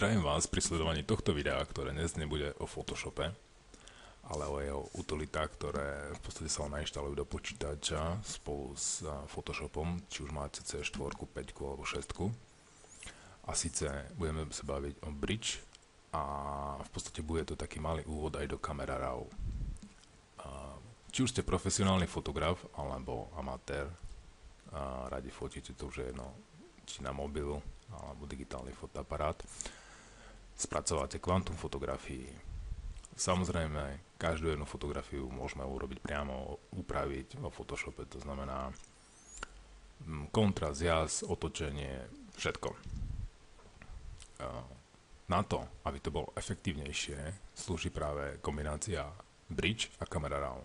Zdravím vás pri sledovaní tohto videa, ktoré dnes nebude o Photoshope, ale o jeho utilitách, ktoré v podstate sa nainštalujú do počítača spolu s Photoshopom, či už máte C4, 5 alebo 6. A síce budeme sa baviť o Bridge a v podstate bude to taký malý úvod aj do Camera Raw. Či už ste profesionálny fotograf alebo amatér, radi fotíte, to už je jedno, či na mobilu alebo digitálny fotoaparát, spracovávate kvantum fotografií. Samozrejme, každú jednu fotografiu môžeme urobiť priamo, upraviť vo Photoshope, to znamená kontrast, jas, otočenie, všetko. Na to, aby to bolo efektívnejšie, slúži práve kombinácia Bridge a Camera Raw.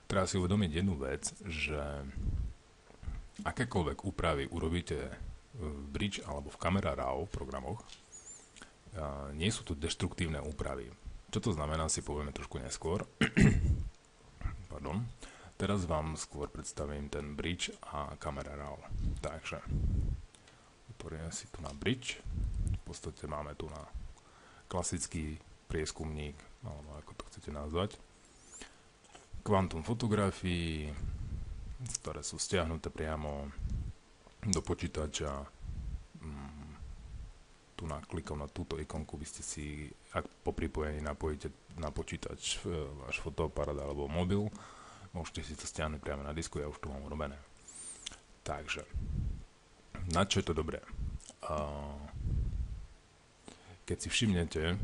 Treba si uvedomiť jednu vec, že akékoľvek úpravy urobíte v Bridge alebo v Camera Raw programoch, nie sú to deštruktívne úpravy. Čo to znamená, si povieme trošku neskôr. Pardon. Teraz vám skôr predstavím ten Bridge a Camera Raw. Takže otvoríme si tu na Bridge. V podstate máme tu na klasický prieskumník, alebo ako to chcete nazvať. Kvantum fotografií, ktoré sú stiahnuté priamo do počítača. Tu klikom na túto ikonku by ste si, ak po pripojení napojíte na počítač váš fotoaparát alebo mobil, môžete si to stiahnuť priamo na disku, ja už tu mám urobené. Takže, na čo je to dobré? Keď si všimnete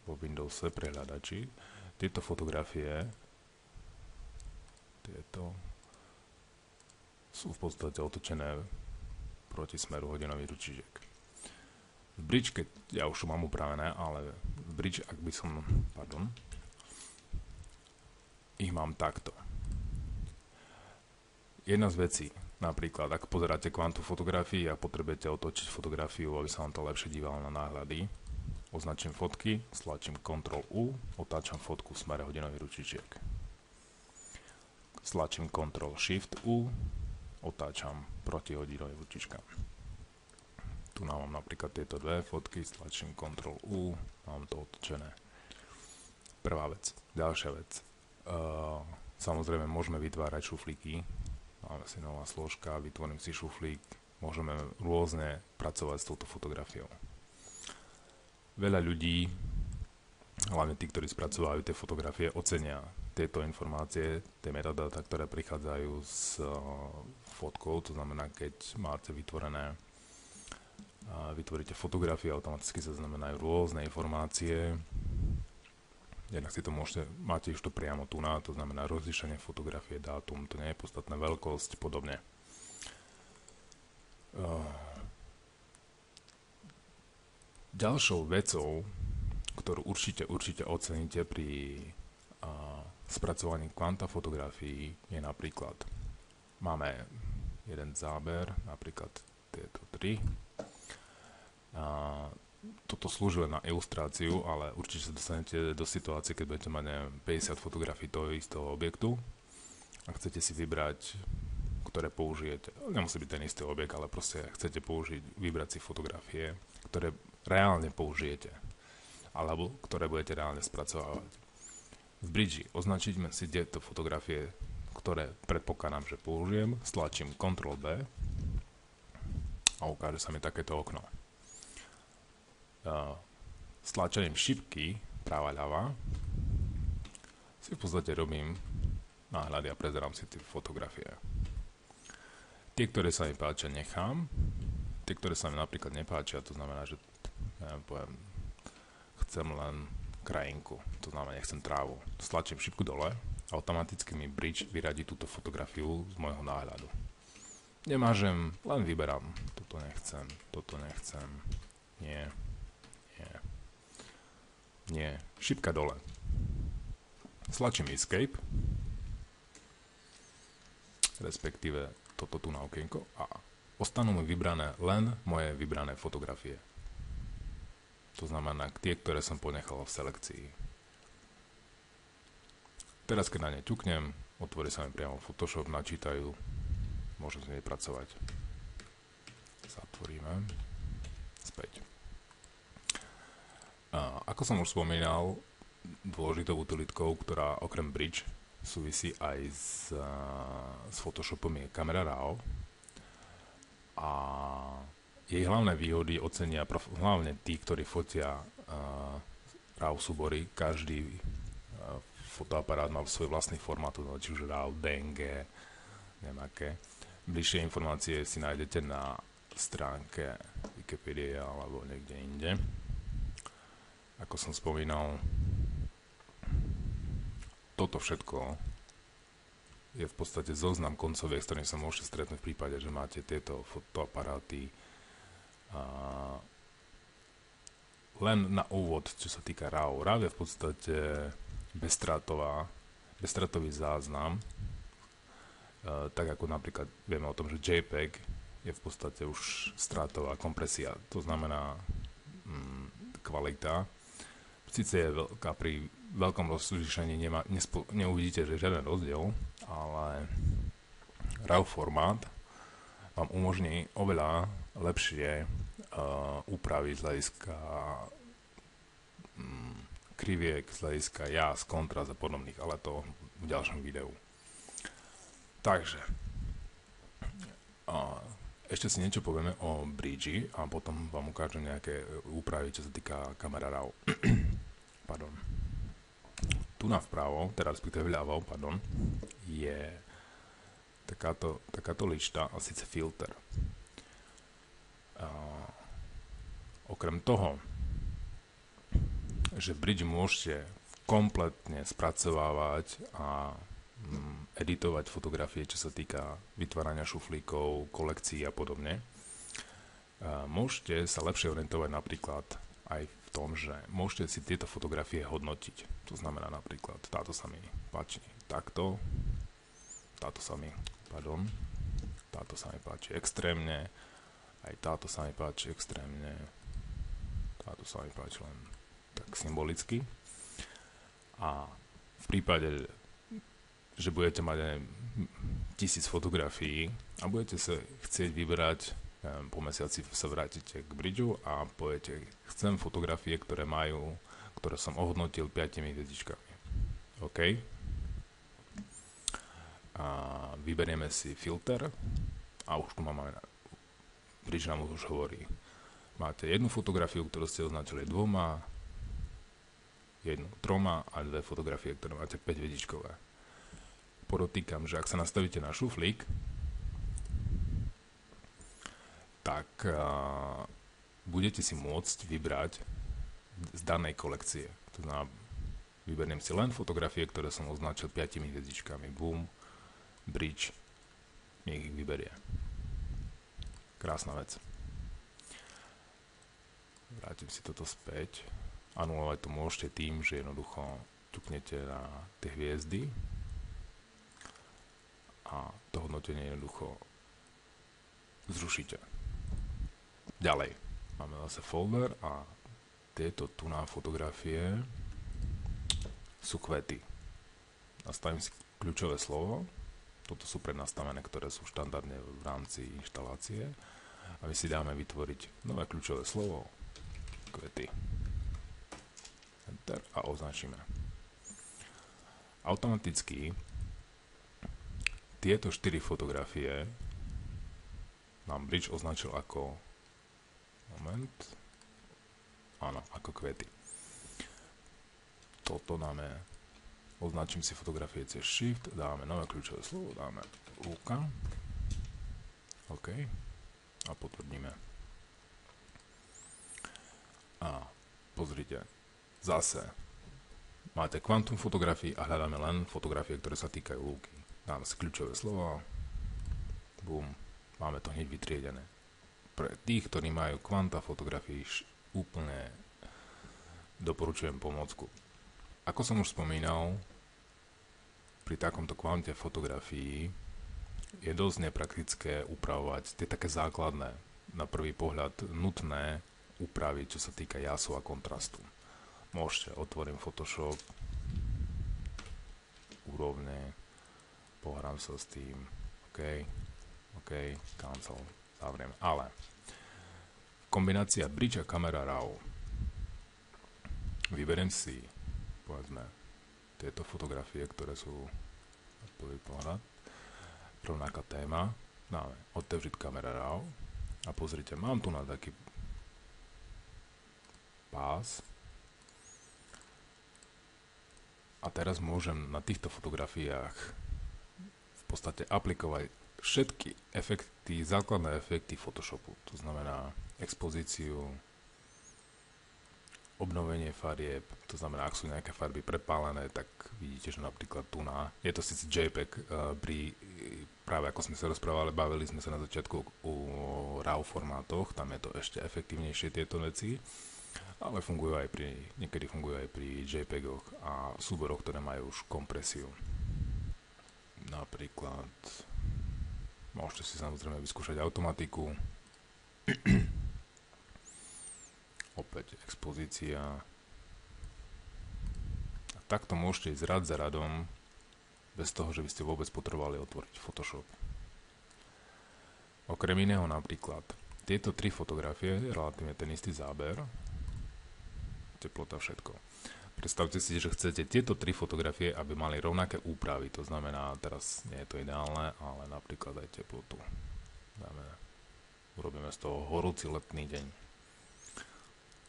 vo Windowse prehľadači, tieto fotografie sú v podstate otočené proti smeru hodinových ručičiek. V Bridge, keď ja už mám upravené, ale v Bridge, ak by som, ich mám takto. Jedna z vecí, napríklad, ak pozeráte kvantum fotografií a potrebujete otočiť fotografiu, aby sa vám to lepšie dívalo na náhľady, označím fotky, stlačím Ctrl-U, otáčam fotku v smere hodinových ručičiek. Stlačím Ctrl-Shift-U, otáčam proti hodinovým ručičkám. Tu mám napríklad tieto dve fotky, stlačím Ctrl-U, mám to otočené. Prvá vec. Ďalšia vec. Samozrejme môžeme vytvárať šuflíky. Máme si nová složka, vytvorím si šuflík. Môžeme rôzne pracovať s touto fotografiou. Veľa ľudí, hlavne tí, ktorí spracovajú tie fotografie, ocenia tieto informácie, tie metadáta, ktoré prichádzajú s fotkou, to znamená, keď máte vytvoríte fotografie, automaticky sa znamenajú rôzne informácie. Jednak si to máte už to priamo tu na, to znamená rozlíšenie fotografie, dátum, to nie je podstatná veľkosť, podobne. Ďalšou vecou, ktorú určite oceníte pri spracovaní kvanta fotografií, je napríklad, máme jeden záber, napríklad tieto 3. Toto slúži len na ilustráciu, ale určite sa dostanete do situácie, keď budete mať 50 fotografií toho istého objektu a chcete si vybrať, ktoré použijete. Nemusí byť ten istý objekt, ale proste chcete vybrať si fotografie, ktoré reálne použijete, alebo ktoré budete reálne spracovávať. V Bridge označíme si tieto fotografie, ktoré predpokladám, že použijem, stlačím Ctrl-B a ukáže sa mi takéto okno. Stlačením šipky práva-ľava si v podstate robím náhľady a prezerám si tie fotografie. Tie, ktoré sa mi páčia, nechám. Tie, ktoré sa mi napríklad nepáčia, to znamená, že chcem len krajinku, to znamená, nechcem trávu. Stlačím šipku dole, automaticky mi Bridge vyradí túto fotografiu z môjho náhľadu. Nemážem, len vyberám. Toto nechcem. Nie. Šipka dole. Stlačím Escape, respektíve toto tu na okienko a ostanú mi vybrané len moje vybrané fotografie. To znamená tie, ktoré som ponechal v selekcii. Teraz, keď na ne ťuknem, otvorí sa mi priamo Photoshop, načítajú, môžem s nej pracovať. Zatvoríme. späť. Ako som už spomínal, dôležitou utilitkou, ktorá okrem Bridge súvisí aj s Photoshopom, je kamera RAW. A jej hlavné výhody ocenia hlavne tí, ktorí fotia RAW súbory. Každý fotoaparát má svoj vlastný formát, či už RAW, DNG, neviem aké. Bližšie informácie si nájdete na stránke Wikipedia alebo niekde inde. Ako som spomínal, toto všetko je v podstate zoznam koncoviek, s ktorým sa môžete stretnúť v prípade, že máte tieto fotoaparáty. Len na úvod, čo sa týka RAW. RAW je v podstate bezstrátový záznam, tak ako napríklad vieme o tom, že JPEG je v podstate už strátová kompresia. To znamená kvalita. Sice je veľká, pri veľkom rozlíšení neuvidíte, že žiaden rozdiel, ale RAW formát vám umožní oveľa lepšie úpravy z hľadiska kriviek, z hľadiska jas, kontrast a podobných, ale to v ďalšom videu. Takže ešte si niečo povieme o Bridge a potom vám ukážem nejaké úpravy, čo sa týka kamera RAW. Pardon. Tu na vpravo, teda respektíve vľavo, pardon, je takáto lišta, a síce filter. Okrem toho, že v Bridge môžete kompletne spracovávať a editovať fotografie, čo sa týka vytvárania šuflíkov, kolekcií a podobne, môžete sa lepšie orientovať napríklad aj v tom, že môžete si tieto fotografie hodnotiť. To znamená napríklad, táto sa mi páči takto, táto sa mi páči extrémne, aj táto sa mi páči extrémne, táto sa mi páči len tak symbolicky. A v prípade, že budete mať aj 1000 fotografií a budete sa chcieť vybrať, po mesiaci sa vrátite k Bridgeu a poviete, chcem fotografie, ktoré som ohodnotil 5 hviezdičkami. OK. A vyberieme si filter a už tu máme, Bridge nám už hovorí, máte jednu fotografiu, ktorú ste označili 2, jednu 3 a 2 fotografie, ktoré máte 5 hviezdičkové. Podotýkam, že ak sa nastavíte na šuflík, tak budete si môcť vybrať z danej kolekcie. To znamená, vyberiem si len fotografie, ktoré som označil 5 hviezdičkami. Boom, Bridge, nech ich vyberie. Krásna vec. Vrátim si toto späť. Anulovať to môžete tým, že jednoducho ťuknete na tie hviezdy a to hodnotenie jednoducho zrušíte. Ďalej, máme zase folder a tieto tu na fotografie sú kvety. Nastavím si kľúčové slovo, toto sú prednastavené, ktoré sú štandardne v rámci inštalácie a my si dáme vytvoriť nové kľúčové slovo, kvety. Enter a označíme. Automaticky tieto 4 fotografie nám Bridge označil ako ako kvety. Toto dáme, označím si fotografie cez Shift, dáme nové kľúčové slovo, dáme UK, OK a potvrdíme. A pozrite, zase máte kvantum fotografií a hľadáme len fotografie, ktoré sa týkajú lúky. Dáme si kľúčové slovo, boom, máme to hneď vytriedené. Pre tých, ktorí majú kvanta fotografií, úplne doporučujem pomôcku. Ako som už spomínal, pri takomto kvante fotografií je dosť nepraktické upravovať tie také základné, na prvý pohľad nutné úpravy, čo sa týka jasu a kontrastu. Môžete, otvorím Photoshop, úrovne, pohrám sa s tým, OK, cancel, zavriem. Ale v kombinácia bridge a kamera RAW. Vyberiem si, povedzme, tieto fotografie, ktoré sú na prvý pohľad. Rovnaká téma. Dáme otevřiť kamera RAW. A pozrite, mám tu na taký pás. A teraz môžem na týchto fotografiách v podstate aplikovať všetky efekty, základné efekty Photoshopu. To znamená expozíciu, obnovenie farieb, to znamená, ak sú nejaké farby prepálené, tak vidíte, že napríklad tu je to síce JPEG, práve ako sme sa rozprávali, bavili sme sa na začiatku o RAW formátoch, tam je to ešte efektívnejšie tieto veci, ale niekedy fungujú aj pri JPEGoch a súboroch, ktoré majú už kompresiu. Napríklad môžete si samozrejme vyskúšať automatiku. Opäť expozícia. A takto môžete ísť rad za radom, bez toho, že by ste vôbec potrebovali otvoriť Photoshop. Okrem iného napríklad, tieto tri fotografie, relatívne ten istý záber, teplota, všetko. Predstavte si, že chcete tieto tri fotografie, aby mali rovnaké úpravy. To znamená, teraz nie je to ideálne, ale napríklad aj teplotu. Urobíme z toho horúci letný deň.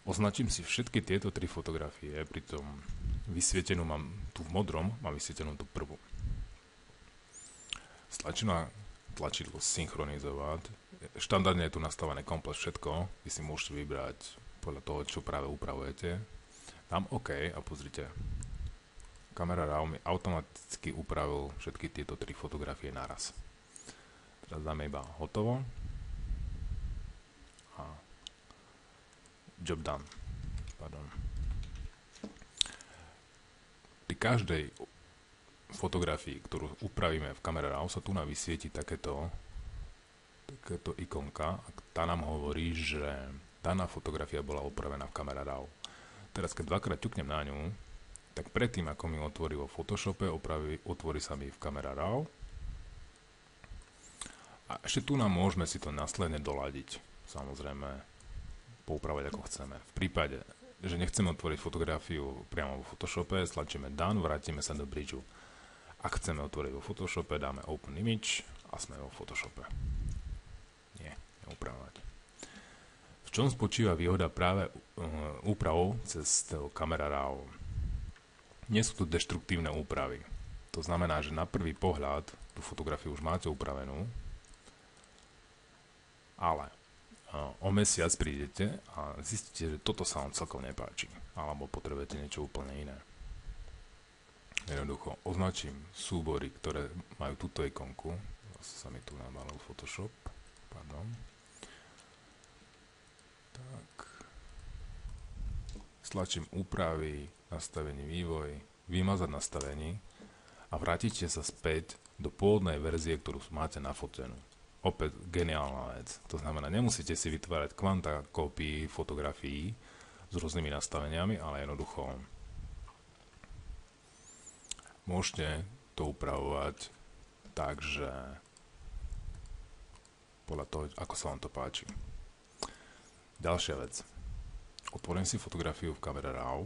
Označím si všetky tieto tri fotografie, pritom vysvietenú mám tu v modrom, mám vysvietenú tú prvú. Stlačím na tlačidlo synchronizovať. Štandardne je tu nastavené komplet všetko. Vy si môžete vybrať podľa toho, čo práve upravujete. Dám OK a pozrite. Kamera RAW mi automaticky upravil všetky tieto tri fotografie naraz. Teraz dáme iba hotovo. A job done. Pardon. Pri každej fotografii, ktorú upravíme v kamere RAW, sa tu nám vysvieti takéto ikonka. Tá nám hovorí, že daná fotografia bola upravená v kamere RAW. Teraz, keď dvakrát ťuknem na ňu, tak predtým, ako mi otvorí vo Photoshope, otvorí sa mi v kamera RAW. A ešte tu nám môžeme si to následne doladiť. Samozrejme, poupravať ako chceme. V prípade, že nechceme otvoriť fotografiu priamo vo Photoshope, stlačíme Done, vrátime sa do bridgeu. Ak chceme otvoriť vo Photoshope, dáme Open Image a sme vo Photoshope. Nie, neupravovať. V čom spočíva výhoda práve úpravou cez kamera RAW? Nie sú to deštruktívne úpravy. To znamená, že na prvý pohľad tú fotografiu už máte upravenú, ale o mesiac prídete a zistíte, že toto sa vám celkom nepáči, alebo potrebujete niečo úplne iné. Jednoducho označím súbory, ktoré majú túto ikonku. Zase sa mi tu nabalil Photoshop. Pardon. Tak. Stlačím úpravy, nastavenie vývoj, vymazať nastavení a vrátite sa späť do pôvodnej verzie, ktorú máte nafotenú. Opäť geniálna vec. To znamená, nemusíte si vytvárať kvanta kópií fotografií s rôznymi nastaveniami, ale jednoducho môžete to upravovať tak, že podľa toho, ako sa vám to páči. Ďalšia vec. Otvorím si fotografiu v kamere RAW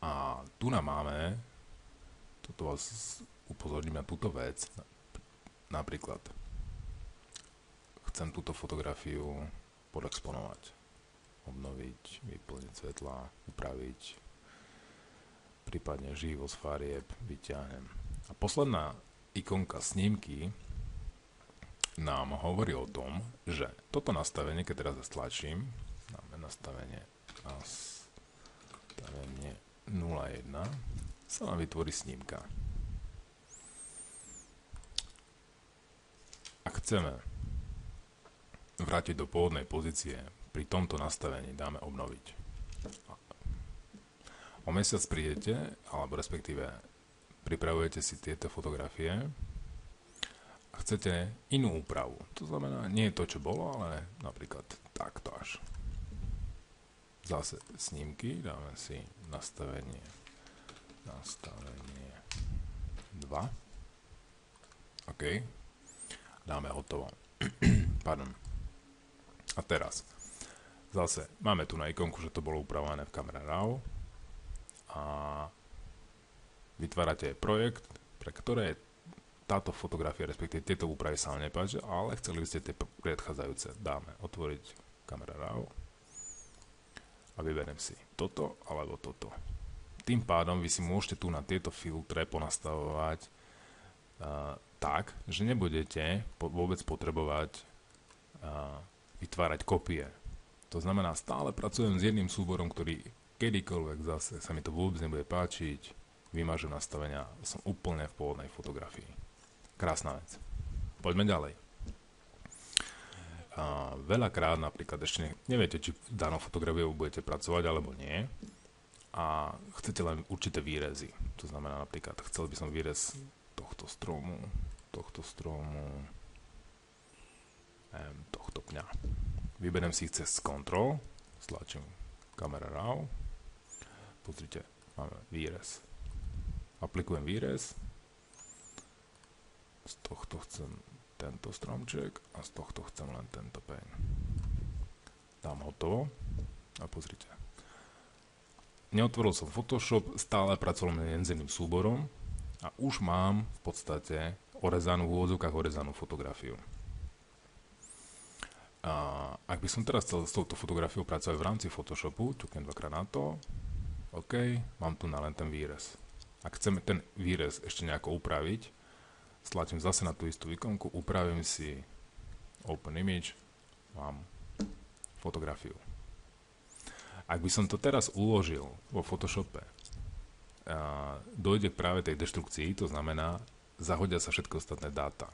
a tu nám máme, toto vás upozorním na túto vec, napríklad chcem túto fotografiu podexponovať, obnoviť, vyplniť svetla, upraviť, prípadne živosť farieb, vyťahnem. A posledná ikonka snímky nám hovorí o tom, že toto nastavenie, keď teraz stlačím, dáme nastavenie 0,1, sa nám vytvorí snímka. Ak chceme vrátiť do pôvodnej pozície, pri tomto nastavení dáme obnoviť. O mesiac prídete, alebo respektíve pripravujete si tieto fotografie a chcete inú úpravu. To znamená, nie je to, čo bolo, ale napríklad takto až. Zase snímky, dáme si nastavenie 2. OK. Dáme hotovo. Pardon. A teraz, zase, máme tu na ikonku, že to bolo upravované v Camera Raw a vytvárate projekt, pre ktoré táto fotografia, respektíve tieto úpravy sa vám nepáčia, ale chceli by ste tie predchádzajúce. Dáme otvoriť Camera Raw a vyberiem si toto alebo toto. Tým pádom vy si môžete tu na tieto filtre ponastavovať tak, že nebudete vôbec potrebovať vytvárať kopie. To znamená, stále pracujem s jedným súborom, ktorý kedykoľvek zase sa mi to vôbec nebude páčiť, vymažem nastavenia, som úplne v pôvodnej fotografii. Krásna vec. Poďme ďalej. Veľakrát napríklad ešte neviete, či v danou fotografiou budete pracovať alebo nie a chcete len určité výrezy. To znamená napríklad, chcel by som výrez tohto stromu, tohto pňa. Vyberiem si ich cez Ctrl, stlačím Camera Raw, pozrite, máme výrez. Aplikujem výrez, z tohto chcem tento stromček a z tohto chcem len tento peň. Dám hotovo a pozrite. Neotvoril som Photoshop, stále pracoval len s jedným súborom a už mám v podstate orezanú, v úvodzovkách orezanú fotografiu. A ak by som teraz chcel s touto fotografiou pracovať v rámci Photoshopu, ťuknem dvakrát na to, OK, mám tu na len ten výrez. Ak chceme ten výrez ešte nejako upraviť, stlačím zase na tú istú ikonku, upravím si Open Image, mám fotografiu. Ak by som to teraz uložil vo Photoshope, dojde k práve tej deštrukcii, to znamená, zahodia sa všetky ostatné dáta,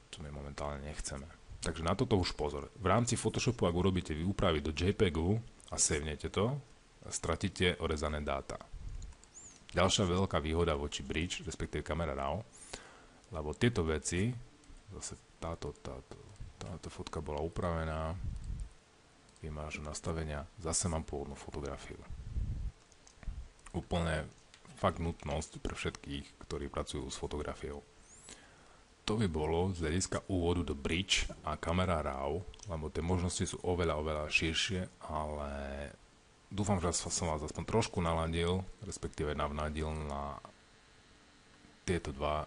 čo my momentálne nechceme. Takže na toto už pozor. V rámci Photoshopu, ak urobíte úpravy do JPEGu a savenete to, stratíte orezané dáta. Ďalšia veľká výhoda voči Bridge, respektíve Camera Raw, lebo tieto veci, zase táto fotka bola upravená, vymážem nastavenia, zase mám pôvodnú fotografiu. Úplne fakt nutnosť pre všetkých, ktorí pracujú s fotografiou. To by bolo z hľadiska úvodu do Bridge a Camera Raw, lebo tie možnosti sú oveľa širšie, ale dúfam, že som vás aspoň trošku naladil, respektíve navnadil na tieto dva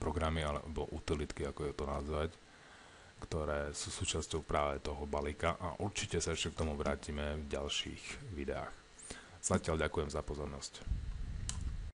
programy, alebo utilitky, ako je to nazvať, ktoré sú súčasťou práve toho balíka a určite sa ešte k tomu vrátime v ďalších videách. Zatiaľ ďakujem za pozornosť.